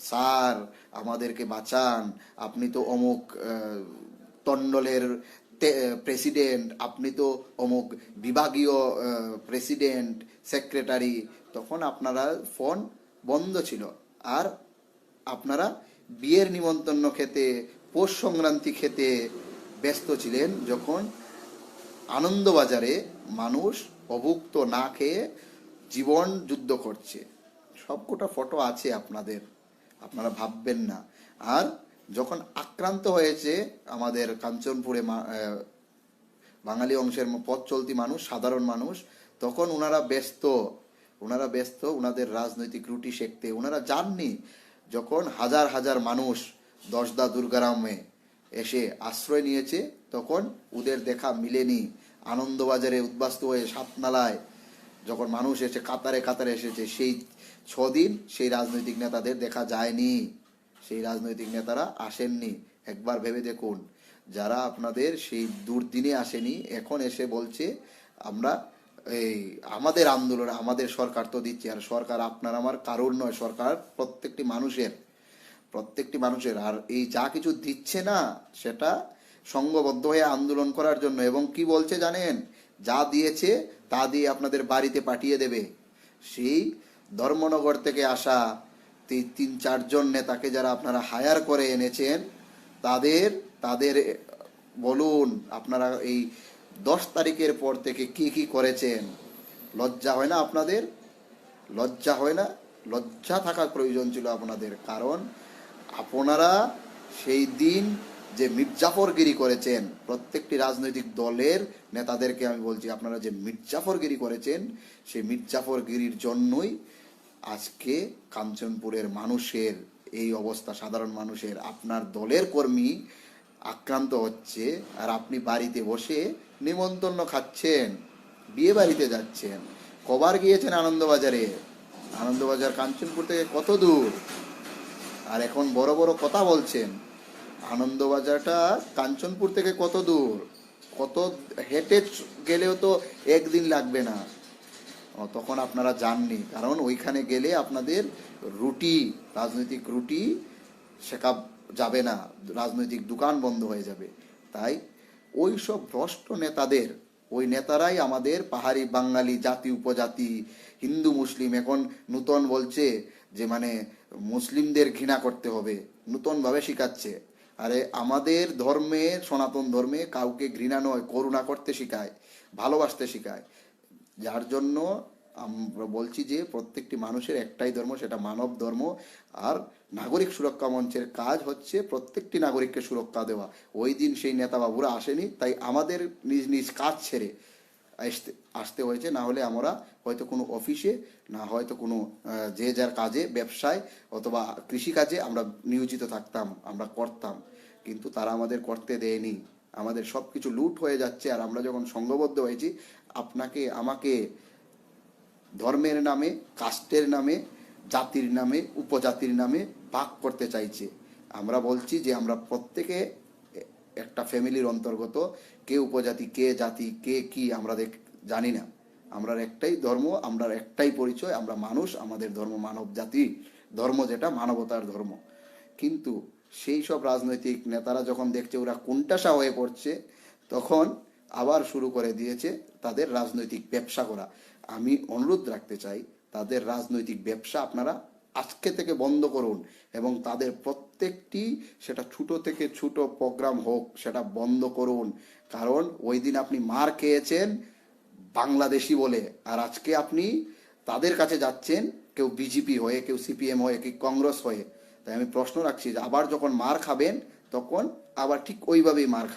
স্যার, আমাদেরকে বাঁচান, আপনি তো অমুক তন্ডলের প্রেসিডেন্ট, আপনি তো অমুক বিভাগীয় প্রেসিডেন্ট, সেক্রেটারি। তখন আপনারা ফোন বন্ধ ছিল, আর আপনারা বিয়ের নিমন্ত্রণ খেতে, পৌষ সংক্রান্তি খেতে ব্যস্ত ছিলেন, যখন আনন্দবাজারে মানুষ অভুক্ত না খেয়ে জীবন যুদ্ধ করছে। সবকটা ফটো আছে আপনাদের, আপনারা ভাববেন না। আর যখন আক্রান্ত হয়েছে আমাদের কাঞ্চনপুরে বাঙালি অংশের পথ চলতি মানুষ, সাধারণ মানুষ, তখন ওনারা ব্যস্ত ওনাদের রাজনৈতিক রুটি সেঁকতে। ওনারা জাননি যখন হাজার হাজার মানুষ দশদা দুর্গারামে এসে আশ্রয় নিয়েছে, তখন ওদের দেখা মিলেনি। আনন্দবাজারে উদ্বাস্তু হয়ে সাতনালায় যখন মানুষ এসে কাতারে কাতারে এসেছে, সেই 6 দিন সেই রাজনৈতিক নেতাদের দেখা যায়নি, সেই রাজনৈতিক নেতারা আসেননি। একবার ভেবে দেখুন, যারা আপনাদের সেই দুর্দিনে আসেনি, এখন এসে বলছে আমরা এই আমাদের আন্দোলন, আমাদের সরকার তো দিচ্ছে। আর সরকার আপনার আমার কারোর নয়, সরকার প্রত্যেকটি মানুষের। আর এই যা কিছু দিচ্ছে না, সেটা সংঘবদ্ধ হয়ে আন্দোলন করার জন্য। এবং কি বলছে জানেন, যা দিয়েছে তা দিয়ে আপনাদের বাড়িতে পাঠিয়ে দেবে। সেই ধর্মনগর থেকে আসা 3-4 জন নেতাকে যারা আপনারা হায়ার করে এনেছেন, তাদের বলুন আপনারা এই 10 তারিখের পর থেকে কি কি করেছেন। লজ্জা হয় না আপনাদের? লজ্জা হয় না? লজ্জা থাকার প্রয়োজন ছিল আপনাদের। কারণ আপনারা সেই দিন যে মির্জাফরগিরি করেছেন, প্রত্যেকটি রাজনৈতিক দলের নেতাদেরকে আমি বলছি, আপনারা যে মির্জাফরগিরি করেছেন, সেই মির্জাফরগিরির জন্যই আজকে কাঞ্চনপুরের মানুষের এই অবস্থা। সাধারণ মানুষের, আপনার দলের কর্মী আক্রান্ত হচ্ছে, আর আপনি বাড়িতে বসে নিমন্ত্রণ খাচ্ছেন, বিয়ে বাড়িতে যাচ্ছেন। কবার গিয়েছেন আনন্দবাজারে? আনন্দবাজার কাঞ্চনপুর থেকে কত দূর? আর এখন বড় বড় কথা বলছেন। আনন্দবাজারটা কাঞ্চনপুর থেকে কত দূর? কত হেঁটে গেলেও তো 1 দিন লাগবে না। তখন আপনারা যাননি, কারণ ওইখানে গেলে আপনাদের রাজনৈতিক রুটি শেখা যাবে না, রাজনৈতিক দোকান বন্ধ হয়ে যাবে। তাই ওই সব ভ্রষ্ট নেতাদের, ওই নেতারাই আমাদের পাহাড়ি বাঙালি জাতি উপজাতি হিন্দু মুসলিম এখন নূতন বলছে যে মানে মুসলিমদের ঘৃণা করতে হবে, নূতনভাবে শিখাচ্ছে। আরে আমাদের ধর্মে, সনাতন ধর্মে কাউকে ঘৃণা নয়, করুণা করতে শিখায়, ভালোবাসতে শিখায়। যার জন্য আমরা বলছি যে প্রত্যেকটি মানুষের একটাই ধর্ম, সেটা মানব ধর্ম। আর নাগরিক সুরক্ষা মঞ্চের কাজ হচ্ছে প্রত্যেকটি নাগরিককে সুরক্ষা দেওয়া। ওই দিন সেই নেতা বাবুরা আসেনি, তাই আমাদের নিজ নিজ কাজ ছেড়ে আসতে হয়েছে। না হলে আমরা হয়তো কোনো অফিসে, না হয়তো কোনো যে যার কাজে, ব্যবসায় অথবা কৃষিকাজে আমরা নিয়োজিত থাকতাম, আমরা করতাম। কিন্তু তারা আমাদের করতে দেয়নি। আমাদের সব কিছু লুট হয়ে যাচ্ছে। আর আমরা যখন সংঘবদ্ধ হয়েছি, আপনাকে আমাকে ধর্মের নামে, কাস্টের নামে, জাতির নামে, উপজাতির নামে ভাগ করতে চাইছে। আমরা বলছি যে আমরা প্রত্যেকে একটা ফ্যামিলির অন্তর্গত। কে উপজাতি, কে জাতি, কে কি আমরা জানি না। আমরা একটাই ধর্ম, আমরা একটাই পরিচয়, আমরা মানুষ। আমাদের ধর্ম মানব জাতি ধর্ম, যেটা মানবতার ধর্ম। কিন্তু সেই সব রাজনৈতিক নেতারা যখন দেখছে ওরা কোণঠাসা হয়ে পড়ছে, তখন আবার শুরু করে দিয়েছে তাদের রাজনৈতিক ব্যবসা করা। আমি অনুরোধ রাখতে চাই, তাদের রাজনৈতিক ব্যবসা আপনারা আজকে থেকে বন্ধ করুন। এবং তাদের প্রত্যেকটি, সেটা ছোট থেকে ছোট প্রোগ্রাম হোক, সেটা বন্ধ করুন। কারণ ওই দিন আপনি মার খেয়েছেন বাংলাদেশি বলে, আর আজকে আপনি তাদের কাছে যাচ্ছেন, কেউ বিজেপি হয়ে, কেউ সিপিএম হয়ে, কেউ কংগ্রেস হয়ে। তাই আমি প্রশ্ন রাখছি যে আবার যখন মার খাবেন, তখন আবার ঠিক ওইভাবেই মার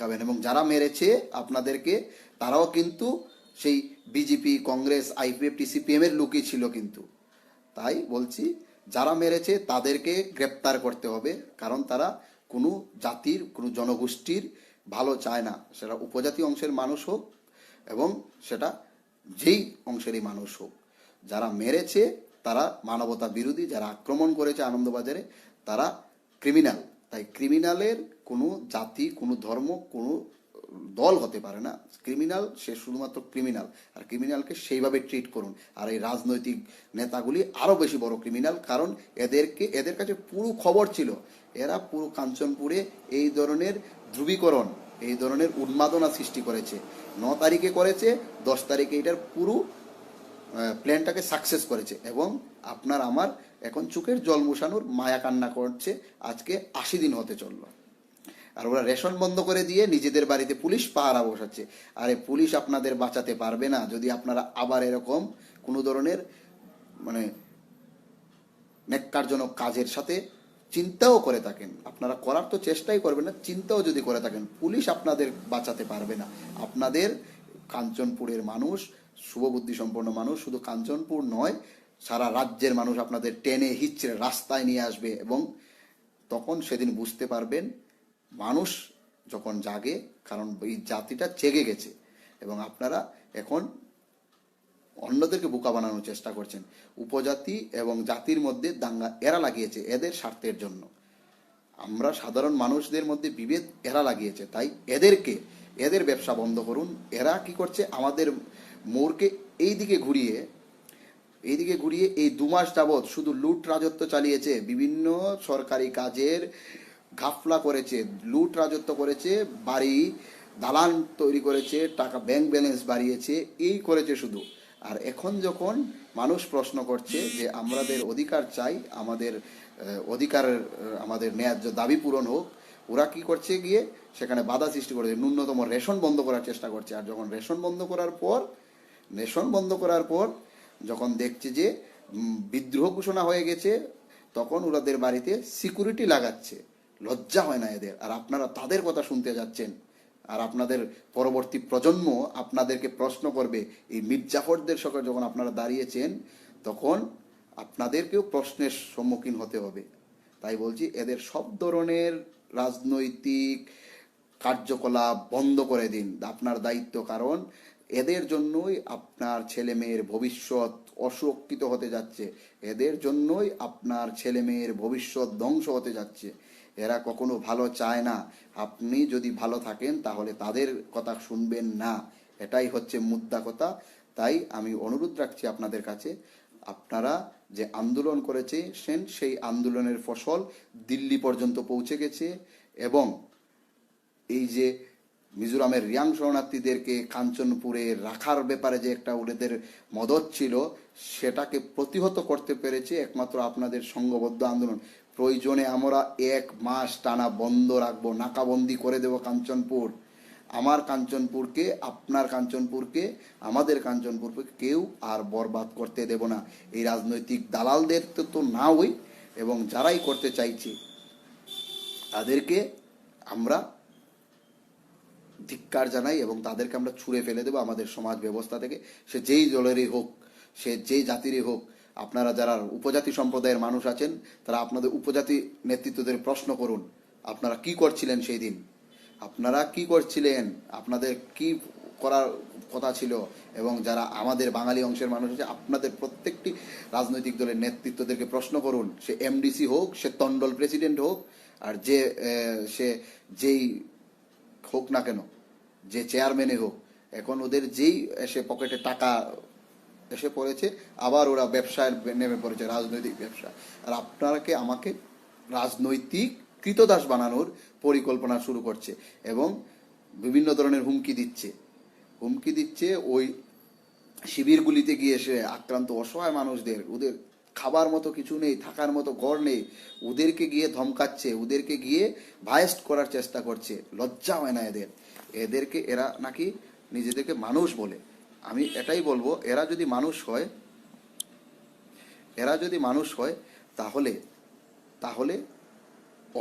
খাবেন, এবং যারা মেরেছে আপনাদেরকে, তারাও কিন্তু সেই বিজেপি, কংগ্রেস, আইপিএফটি, সিপিএম এর লোকই ছিল কিন্তু। তাই বলছি, যারা মেরেছে তাদেরকে গ্রেপ্তার করতে হবে। কারণ তারা কোনো জাতির, কোনো জনগোষ্ঠীর ভালো চায় না, সেটা উপজাতি অংশের মানুষ হোক এবং সেটা যেই অংশেরই মানুষ হোক। যারা মেরেছে তারা মানবতা বিরোধী, যারা আক্রমণ করেছে আনন্দবাজারে তারা ক্রিমিনাল। তাই ক্রিমিনালের কোনো জাতি, কোনো ধর্ম, কোনো দল হতে পারে না। ক্রিমিনাল সে শুধুমাত্র ক্রিমিনাল, আর ক্রিমিনালকে সেইভাবে ট্রিট করুন। আর এই রাজনৈতিক নেতাগুলি আরও বেশি বড় ক্রিমিনাল, কারণ এদের কাছে পুরো খবর ছিল। এরা পুরো কাঞ্চনপুরে এই ধরনের ধ্রুবীকরণ, এই ধরনের উন্মাদনা সৃষ্টি করেছে। 9 তারিখে করেছে, 10 তারিখে এটার পুরো প্ল্যানটাকে সাকসেস করেছে এবং আপনার আমার এখন চোখের জল মুছানোর মায়া কান্না করছে। আজকে 80 দিন হতে চললো, আর ওরা রেশন বন্ধ করে দিয়ে নিজেদের বাড়িতে পুলিশ পাহারা বসাচ্ছে। আরে পুলিশ আপনাদের বাঁচাতে পারবে না যদি আপনারা আবার এরকম কোনো ধরনের মানে ন্যাক্কারজনক কাজের সাথে চিন্তাও করে থাকেন। আপনারা করার তো চেষ্টাই করবেন না, চিন্তাও যদি করে থাকেন, পুলিশ আপনাদের বাঁচাতে পারবে না। আপনাদের কাঞ্চনপুরের মানুষ শুভবুদ্ধি সম্পন্ন মানুষ, শুধু কাঞ্চনপুর নয় সারা রাজ্যের মানুষ আপনাদের টেনে হিচড়ে রাস্তায় নিয়ে আসবে এবং তখন সেদিন বুঝতে পারবেন মানুষ যখন জাগে, কারণ এই জাতিটা জেগে গেছে এবং আপনারা এখন অন্যদেরকে বোকা বানানোর চেষ্টা করছেন। উপজাতি এবং জাতির মধ্যে দাঙ্গা এরা লাগিয়েছে এদের স্বার্থের জন্য। আমরা সাধারণ মানুষদের মধ্যে বিভেদ এরা লাগিয়েছে, তাই এদের ব্যবসা বন্ধ করুন। এরা কি করছে, আমাদের মোড়কে এইদিকে ঘুরিয়ে এই 2 মাস যাবৎ শুধু লুট রাজত্ব চালিয়েছে, বিভিন্ন সরকারি কাজের ঘাফলা করেছে, লুট রাজত্ব করেছে, বাড়ি দালান তৈরি করেছে, টাকা ব্যাংক ব্যালেন্স বাড়িয়েছে, এই করেছে শুধু। আর এখন যখন মানুষ প্রশ্ন করছে যে আমাদের অধিকার চাই, আমাদের অধিকার, আমাদের ন্যায্য দাবি পূরণ হোক, ওরা কি করছে গিয়ে সেখানে বাধা সৃষ্টি করেছে, ন্যূনতম রেশন বন্ধ করার চেষ্টা করছে। আর যখন রেশন বন্ধ করার পর যখন দেখছে যে বিদ্রোহ ঘোষণা হয়ে গেছে, তখন ওদের বাড়িতে সিকিউরিটি লাগাচ্ছে। লজ্জা হয় না এদের? আর আপনারা তাদের কথা শুনতে যাচ্ছেন। আর আপনাদের পরবর্তী প্রজন্ম আপনাদেরকে প্রশ্ন করবে। এই মির্জাফরদের সঙ্গে যখন আপনারা দাঁড়িয়েছেন তখন আপনাদেরকেও প্রশ্নের সম্মুখীন হতে হবে। তাই বলছি এদের সব ধরনের রাজনৈতিক কার্যকলাপ বন্ধ করে দিন, আপনার দায়িত্ব। কারণ এদের জন্যই আপনার ছেলে মেয়ের ভবিষ্যৎ অসুরক্ষিত হতে যাচ্ছে, এদের জন্যই আপনার ছেলে মেয়ের ভবিষ্যৎ ধ্বংস হতে যাচ্ছে। এরা কখনো ভালো চায় না। আপনি যদি ভালো থাকেন তাহলে তাদের কথা শুনবেন না, এটাই হচ্ছে মুদ্রা কথা। তাই আমি অনুরোধ রাখছি আপনাদের কাছে, আপনারা যে আন্দোলন করেছেন সেই আন্দোলনের ফসল দিল্লি পর্যন্ত পৌঁছে গেছে এবং এই যে মিজোরামের রিয়াং শরণার্থীদেরকে কাঞ্চনপুরে রাখার ব্যাপারে যে একটা ওদের মদত ছিল, সেটাকে প্রতিহত করতে পেরেছে একমাত্র আপনাদের সংঘবদ্ধ আন্দোলন। প্রয়োজনে আমরা 1 মাস টানা বন্ধ রাখবো, নাকাবন্দি করে দেব কাঞ্চনপুর। আমার কাঞ্চনপুরকে, আপনার কাঞ্চনপুরকে, আমাদের কাঞ্চনপুরকে কেউ আর বরবাদ করতে দেব না। এই রাজনৈতিক দালালদের তো না হই, এবং যারাই করতে চাইছে তাদেরকে আমরা ধিক্কার জানাই এবং তাদেরকে আমরা ছুঁড়ে ফেলে দেবো আমাদের সমাজ ব্যবস্থা থেকে। সে যেই দলেরই হোক, সে যেই জাতিরই হোক। আপনারা যারা উপজাতি সম্প্রদায়ের মানুষ আছেন তারা আপনাদের উপজাতি নেতৃত্বদের প্রশ্ন করুন, আপনারা কি করছিলেন সেই দিন, আপনারা কি করছিলেন, আপনাদের কি করার কথা ছিল। এবং যারা আমাদের বাঙালি অংশের মানুষ আছে, আপনাদের প্রত্যেকটি রাজনৈতিক দলের নেতৃত্বদেরকে প্রশ্ন করুন। সে এমডিসি হোক, সে তন্ডল প্রেসিডেন্ট হোক, আর সে যেই হোক না কেন, যে চেয়ারম্যানে হোক, এখন ওদের যেই এসে পকেটে টাকা এসে পড়েছে, আবার ওরা ব্যবসায় নেমে পড়েছে, রাজনৈতিক ব্যবসা। আর আপনাকে আমাকে রাজনৈতিক কৃতদাস বানানোর পরিকল্পনা শুরু করছে এবং বিভিন্ন ধরনের হুমকি দিচ্ছে। ওই শিবিরগুলিতে গিয়ে সে আক্রান্ত অসহায় মানুষদের, ওদের খাবার মতো কিছু নেই, থাকার মতো ঘর নেই, ওদেরকে গিয়ে ধমকাচ্ছে, ওদেরকে গিয়ে ভায়েস্ট করার চেষ্টা করছে। লজ্জা হয় না এদেরকে? এরা নাকি নিজেদেরকে মানুষ বলে। আমি এটাই বলবো, এরা যদি মানুষ হয় তাহলে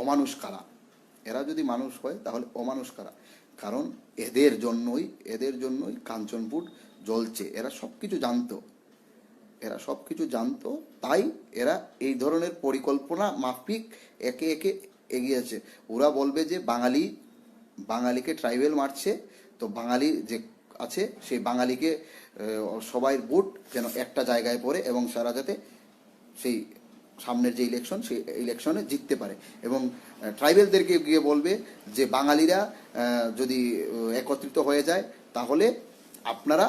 অমানুষ কারা? এরা যদি মানুষ হয় তাহলে অমানুষ কারা? কারণ এদের জন্যই কাঞ্চনপুর জ্বলছে। এরা সব কিছু জানতো, তাই এরা এই ধরনের পরিকল্পনা মাফিক একে একে এগিয়েছে। ওরা বলবে যে বাঙালিকে ট্রাইবেল মারছে, তো বাঙালি যে আছে সেই বাঙালিকে সবাই ভোট যেন একটা জায়গায় পড়ে এবং সারা যাতে সেই সামনের যে ইলেকশন, সেই ইলেকশনে জিততে পারে। এবং ট্রাইবেলদেরকে গিয়ে বলবে যে বাঙালিরা যদি একত্রিত হয়ে যায় তাহলে আপনারা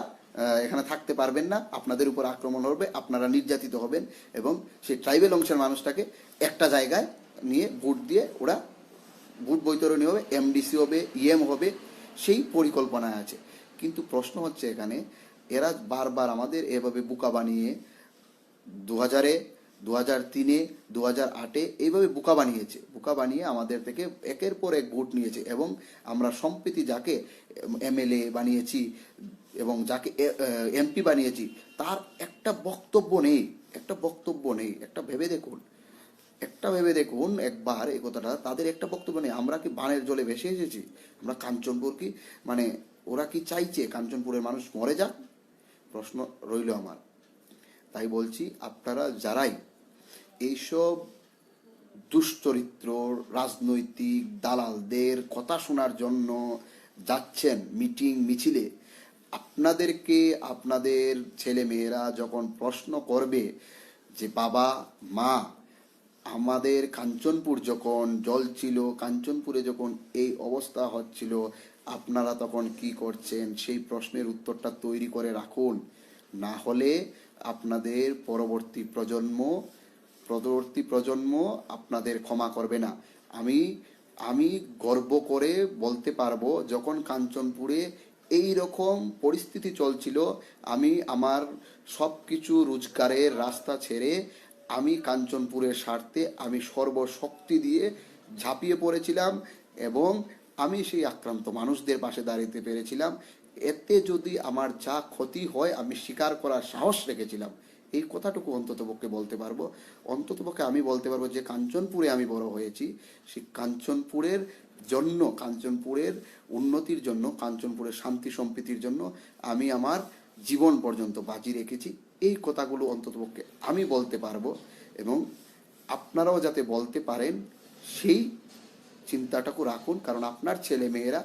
এখানে থাকতে পারবেন না, আপনাদের উপর আক্রমণ হবে, আপনারা নির্যাতিত হবেন। এবং সেই ট্রাইবেল অংশের মানুষটাকে একটা জায়গায় নিয়ে ভোট দিয়ে ওরা ভোট বৈতরণী হবে, এমডিসি হবে, ইএম হবে, সেই পরিকল্পনায় আছে। কিন্তু প্রশ্ন হচ্ছে এখানে এরা বারবার আমাদের এভাবে বোকা বানিয়ে 2000-এ, 2003-এ, 2008-এ এইভাবে বোকা বানিয়েছে। বোকা বানিয়ে আমাদের থেকে একের পর এক ভোট নিয়েছে এবং আমরা সম্প্রতি যাকে এমএলএ বানিয়েছি এবং যাকে এমপি বানিয়েছি তার একটা বক্তব্য নেই, একটা বক্তব্য নেই। একটা ভেবে দেখুন একবার এই কথাটা, তাদের একটা বক্তব্য নেই। আমরা কি বানের জলে ভেসে এসেছি? আমরা কাঞ্চনপুর কি মানে ওরা কি চাইছে কাঞ্চনপুরের মানুষ মরে যাক? প্রশ্ন রইল আমার। তাই বলছি, আপনারা যারাই এইসব দুশ্চরিত্র রাজনৈতিক দালালদের কথা শোনার জন্য যাচ্ছেন মিটিং মিছিলে, আপনাদেরকে আপনাদের ছেলে মেয়েরা যখন প্রশ্ন করবে যে বাবা মা আমাদের কাঞ্চনপুর যখন জল ছিল, কাঞ্চনপুরে যখন এই অবস্থা হচ্ছিল, আপনারা তখন কি করছেন, সেই প্রশ্নের উত্তরটা তৈরি করে রাখুন। না হলে আপনাদের পরবর্তী প্রজন্ম আপনাদের ক্ষমা করবে না। আমি আমি গর্ব করে বলতে পারবো, যখন কাঞ্চনপুরে এই রকম পরিস্থিতি চলছিল, আমি আমার সব কিছু রোজগারের রাস্তা ছেড়ে আমি কাঞ্চনপুরের স্বার্থে আমি সর্বশক্তি দিয়ে ঝাঁপিয়ে পড়েছিলাম এবং আমি সেই আক্রান্ত মানুষদের পাশে দাঁড়াতে পেরেছিলাম। এতে যদি আমার যা ক্ষতি হয় আমি স্বীকার করার সাহস রেখেছিলাম। এই কথাটুকু অন্ততপক্ষে বলতে পারবো। অন্ততপক্ষে আমি বলতে পারবো যে কাঞ্চনপুরে আমি বড় হয়েছি, সেই কাঞ্চনপুরের জন্য, কাঞ্চনপুরের উন্নতির জন্য, কাঞ্চনপুরের শান্তি সম্প্রীতির জন্য আমি আমার জীবন পর্যন্ত বাজি রেখেছি। এই কথাগুলো অন্ততপক্ষে আমি বলতে পারবো এবং আপনারাও যাতে বলতে পারেন সেই চিন্তাটাকে রাখুন। কারণ আপনার ছেলে মেয়েরা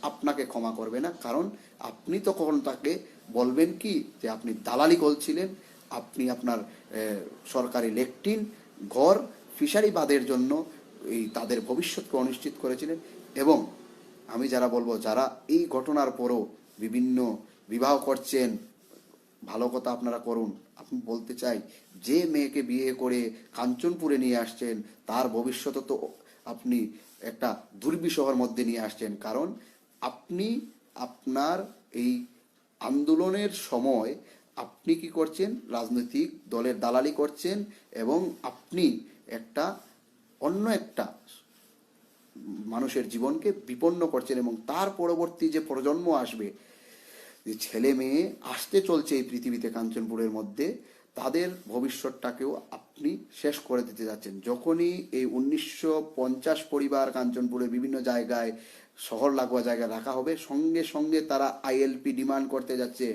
আপনাকে ক্ষমা করবে না। কারণ আপনি তখন তাকে বলবেন কি যে আপনি দালালি করছিলেন, আপনি আপনার সরকারি লেট্রিন ঘর ফিশারি বাঁধের জন্য এই তাদের ভবিষ্যৎকে অনিশ্চিত করেছিলেন। এবং আমি যারা বলবো, যারা এই ঘটনার পরও বিভিন্ন বিবাহ করছেন, ভালো কথা আপনারা করুন। আপনি বলতে চাই, যে মেয়েকে বিয়ে করে কাঞ্চনপুরে নিয়ে আসছেন তার ভবিষ্যৎ তো আপনি একটা দুর্বিষহর মধ্যে নিয়ে আসছেন। কারণ আপনি আপনার এই আন্দোলনের সময় আপনি কি করছেন, রাজনৈতিক দলের দালালি করছেন এবং আপনি একটা অন্য একটা মানুষের জীবনকে বিপন্ন করছেন এবং তার পরবর্তী যে প্রজন্ম আসবে, যে ছেলে মেয়ে আসতে চলছে এই পৃথিবীতে কাঞ্চনপুরের মধ্যে, তাদের ভবিষ্যৎটাকেও আপনি শেষ করে দিতে যাচ্ছেন। যখনই এই 1950 পরিবার কাঞ্চনপুরের বিভিন্ন জায়গায়, শহর লাগোয়া জায়গায় রাখা হবে, সঙ্গে সঙ্গে তারা আইএলপি ডিমান্ড করতে যাচ্ছে,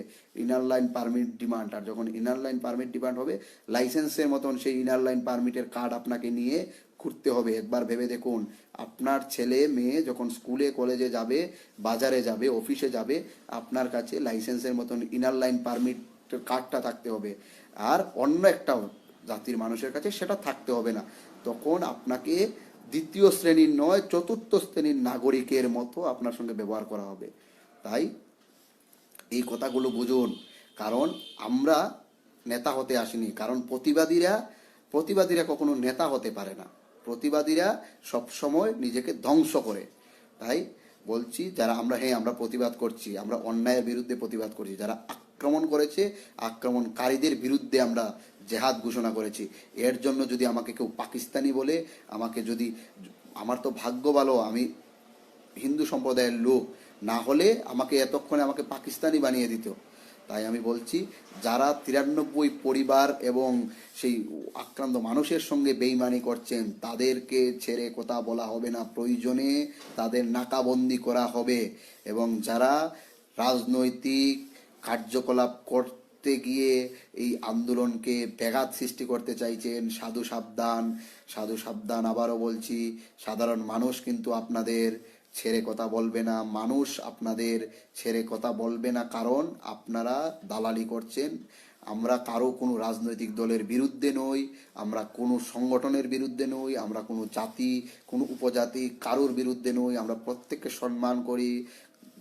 ইনার লাইন পারমিট ডিমান্ড। আর যখন ইনার লাইন পারমিট ডিমান্ড হবে, লাইসেন্সের মতন সেই ইনার লাইন পারমিটের কার্ড আপনাকে নিয়ে ঘুরতে হবে। একবার ভেবে দেখুন, আপনার ছেলে মেয়ে যখন স্কুলে কলেজে যাবে, বাজারে যাবে, অফিসে যাবে, আপনার কাছে লাইসেন্সের মতন ইনার লাইন পারমিট কার্ডটা থাকতে হবে। আর অন্য একটা জাতির মানুষের কাছে সেটা থাকতে হবে না। তখন আপনাকে দ্বিতীয় শ্রেণীর নয়, চতুর্থ শ্রেণীর নাগরিকের মতো আপনার সঙ্গে ব্যবহার করা হবে। তাই এই কথাগুলো বুঝুন। কারণ আমরা নেতা হতে আসিনি। কারণ প্রতিবাদীরা কখনো নেতা হতে পারে না। প্রতিবাদীরা সবসময় নিজেকে ধ্বংস করে। তাই বলছি, যারা আমরা প্রতিবাদ করছি, আমরা অন্যায়ের বিরুদ্ধে প্রতিবাদ করছি। যারা আক্রমণ করেছে, আক্রমণকারীদের বিরুদ্ধে আমরা জেহাদ ঘোষণা করেছি। এর জন্য যদি আমাকে কেউ পাকিস্তানি বলে, আমার তো ভাগ্য ভালো আমি হিন্দু সম্প্রদায়ের লোক, না হলে আমাকে পাকিস্তানি বানিয়ে দিত। তাই আমি বলছি, যারা 93 পরিবার এবং সেই আক্রান্ত মানুষের সঙ্গে বেইমানি করছেন, তাদেরকে ছেড়ে কথা বলা হবে না। প্রয়োজনে তাদের নাকাবন্দি করা হবে। এবং যারা রাজনৈতিক কার্যকলাপ করতে গিয়ে এই আন্দোলনকে ব্যাঘাত সৃষ্টি করতে চাইছেন, সাধু সাবধান, সাধু সাবধান। আবারও বলছি, সাধারণ মানুষ কিন্তু আপনাদের ছেড়ে কথা বলবে না। মানুষ আপনাদের ছেড়ে কথা বলবে না, কারণ আপনারা দালালি করছেন। আমরা কারো কোনো রাজনৈতিক দলের বিরুদ্ধে নই, আমরা কোনো সংগঠনের বিরুদ্ধে নই, আমরা কোনো জাতি, কোনো উপজাতি কারোর বিরুদ্ধে নই। আমরা প্রত্যেককে সম্মান করি।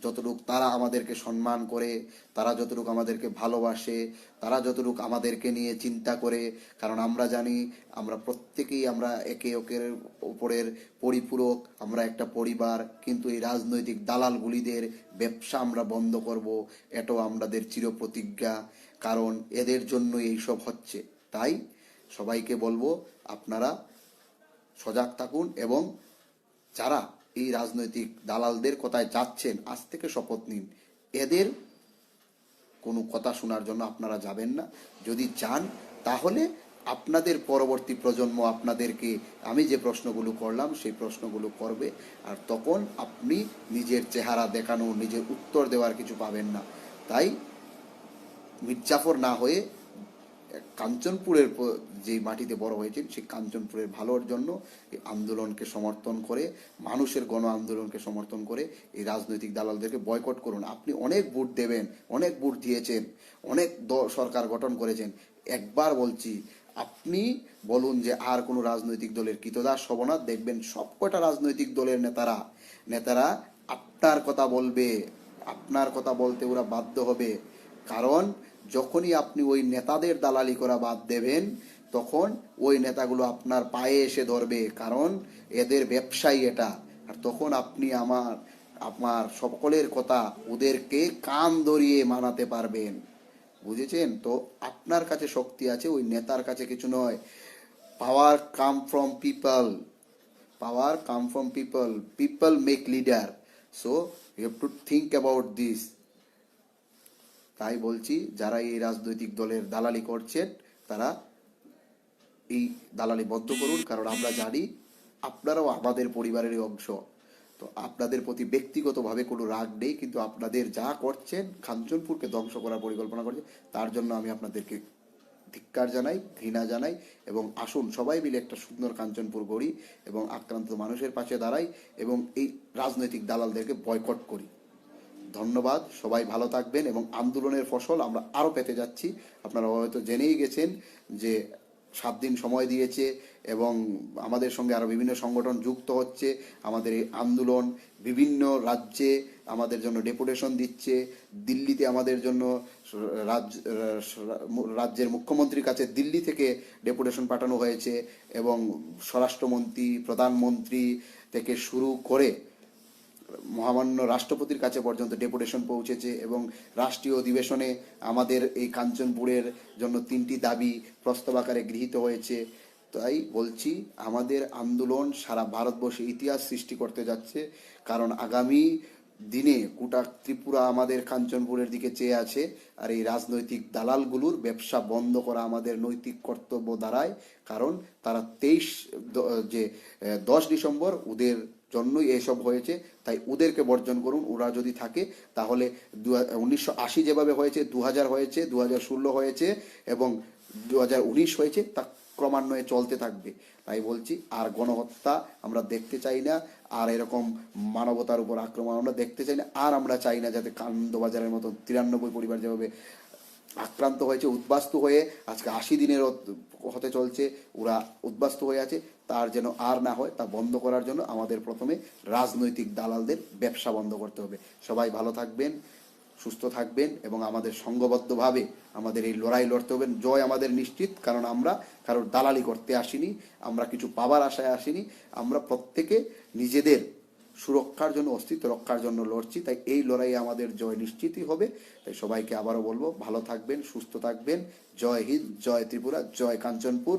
যতটুকু তারা আমাদেরকে সম্মান করে, তারা যতটুকু আমাদেরকে ভালোবাসে, তারা যতটুকু আমাদেরকে নিয়ে চিন্তা করে, কারণ আমরা জানি আমরা প্রত্যেকেই আমরা একে অপরের উপরের পরিপূরক, আমরা একটা পরিবার। কিন্তু এই রাজনৈতিক দালালগুলিদের ব্যবসা আমরা বন্ধ করব, এটাও আমাদের চিরপ্রতিজ্ঞা, কারণ এদের জন্য এইসব হচ্ছে। তাই সবাইকে বলবো আপনারা সজাগ থাকুন, এবং যারা এই রাজনৈতিক দালালদের কথায় যাচ্ছেন আজ থেকে শপথ নিন, এদের কোনো কথা শোনার জন্য আপনারা যাবেন না। যদি যান তাহলে আপনাদের পরবর্তী প্রজন্ম আপনাদেরকে আমি যে প্রশ্নগুলো করলাম সেই প্রশ্নগুলো করবে, আর তখন আপনি নিজের চেহারা দেখানো, নিজের উত্তর দেওয়ার কিছু পাবেন না। তাই মির্জাফর না হয়ে কাঞ্চনপুরের যে মাটিতে বড় হয়েছেন সেই কাঞ্চনপুরের ভালোর জন্য এই আন্দোলনকে সমর্থন করে, মানুষের গণ আন্দোলনকে সমর্থন করে এই রাজনৈতিক দালালদেরকে বয়কট করুন। আপনি অনেক ভোট দেবেন, অনেক ভোট দিয়েছেন, অনেক সরকার গঠন করেছেন। একবার বলছি, আপনি বলুন যে আর কোনো রাজনৈতিক দলের কৃতদাস হব না, দেখবেন সবকটা রাজনৈতিক দলের নেতারা আপনার কথা বলবে, আপনার কথা বলতে ওরা বাধ্য হবে। কারণ যখনই আপনি ওই নেতাদের দালালি করা বাদ দেবেন, তখন ওই নেতাগুলো আপনার পায়ে এসে ধরবে, কারণ এদের ব্যবসায়ী এটা। আর তখন আপনি আমার সকলের কথা ওদেরকে কান ধরিয়ে মানাতে পারবেন। বুঝেছেন তো? আপনার কাছে শক্তি আছে, ওই নেতার কাছে কিছু নয়। Power come from people, power come from people, people make leader. So you have to think about this. তাই বলছি, যারা এই রাজনৈতিক দলের দালালি করছেন তারা এই দালালি বন্ধ করুন, কারণ আমরা জানি আপনারাও আমাদের পরিবারেরই অংশ। তো আপনাদের প্রতি ব্যক্তিগতভাবে কোনো রাগ নেই, কিন্তু আপনাদের যা করছেন, কাঞ্চনপুরকে ধ্বংস করার পরিকল্পনা করছেন, তার জন্য আমি আপনাদেরকে ধিক্কার জানাই, ঘৃণা জানাই। এবং আসুন সবাই মিলে একটা সুন্দর কাঞ্চনপুর গড়ি এবং আক্রান্ত মানুষের পাশে দাঁড়াই এবং এই রাজনৈতিক দালালদেরকে বয়কট করি। ধন্যবাদ, সবাই ভালো থাকবেন। এবং আন্দোলনের ফসল আমরা আরও পেতে যাচ্ছি। আপনারা হয়তো জেনেই গেছেন যে 7 দিন সময় দিয়েছে এবং আমাদের সঙ্গে আরও বিভিন্ন সংগঠন যুক্ত হচ্ছে। আমাদের এই আন্দোলন বিভিন্ন রাজ্যে আমাদের জন্য ডেপুটেশন দিচ্ছে। দিল্লিতে আমাদের জন্য রাজ্যের মুখ্যমন্ত্রীর কাছে দিল্লি থেকে ডেপুটেশন পাঠানো হয়েছে, এবং স্বরাষ্ট্রমন্ত্রী, প্রধানমন্ত্রী থেকে শুরু করে মহামান্য রাষ্ট্রপতির কাছে পর্যন্ত ডেপুটেশন পৌঁছেছে। এবং রাষ্ট্রীয় অধিবেশনে আমাদের এই কাঞ্চনপুরের জন্য 3টি দাবি প্রস্তাব আকারে গৃহীত হয়েছে। তাই বলছি, আমাদের আন্দোলন সারা ভারতবর্ষে ইতিহাস সৃষ্টি করতে যাচ্ছে, কারণ আগামী দিনে গোটা ত্রিপুরা আমাদের কাঞ্চনপুরের দিকে চেয়ে আছে। আর এই রাজনৈতিক দালালগুলোর ব্যবসা বন্ধ করা আমাদের নৈতিক কর্তব্য দাঁড়ায়, কারণ তারা 10 ডিসেম্বর ওদের জন্যই এসব হয়েছে। তাই ওদেরকে বর্জন করুন। ওরা যদি থাকে তাহলে 1980 যেভাবে হয়েছে, 2000 হয়েছে, 2016 হয়েছে এবং 2019 হয়েছে, তা ক্রমান্বয়ে চলতে থাকবে। তাই বলছি, আর গণহত্যা আমরা দেখতে চাই না, আর এরকম মানবতার উপর আক্রমণ আমরা দেখতে চাই না। আর আমরা চাই না যাতে কান্দবাজারের মতো 93 পরিবার যেভাবে আক্রান্ত হয়েছে, উদ্বাস্তু হয়ে আজকে 80 দিনের হতে চলছে, ওরা উদ্বাস্তু হয়ে আছে, তার যেন আর না হয়। তা বন্ধ করার জন্য আমাদের প্রথমে রাজনৈতিক দালালদের ব্যবসা বন্ধ করতে হবে। সবাই ভালো থাকবেন, সুস্থ থাকবেন এবং আমাদের সংঘবদ্ধভাবে আমাদের এই লড়াই লড়তে হবে। জয় আমাদের নিশ্চিত, কারণ আমরা কারোর দালালি করতে আসিনি, আমরা কিছু পাবার আশায় আসিনি। আমরা প্রত্যেকে নিজেদের সুরক্ষার জন্য, অস্তিত্ব রক্ষার জন্য লড়ছি। তাই এই লড়াইয়ে আমাদের জয় নিশ্চিতই হবে। তাই সবাইকে আবারও বলবো, ভালো থাকবেন, সুস্থ থাকবেন। জয় হিন্দ, জয় ত্রিপুরা, জয় কাঞ্চনপুর।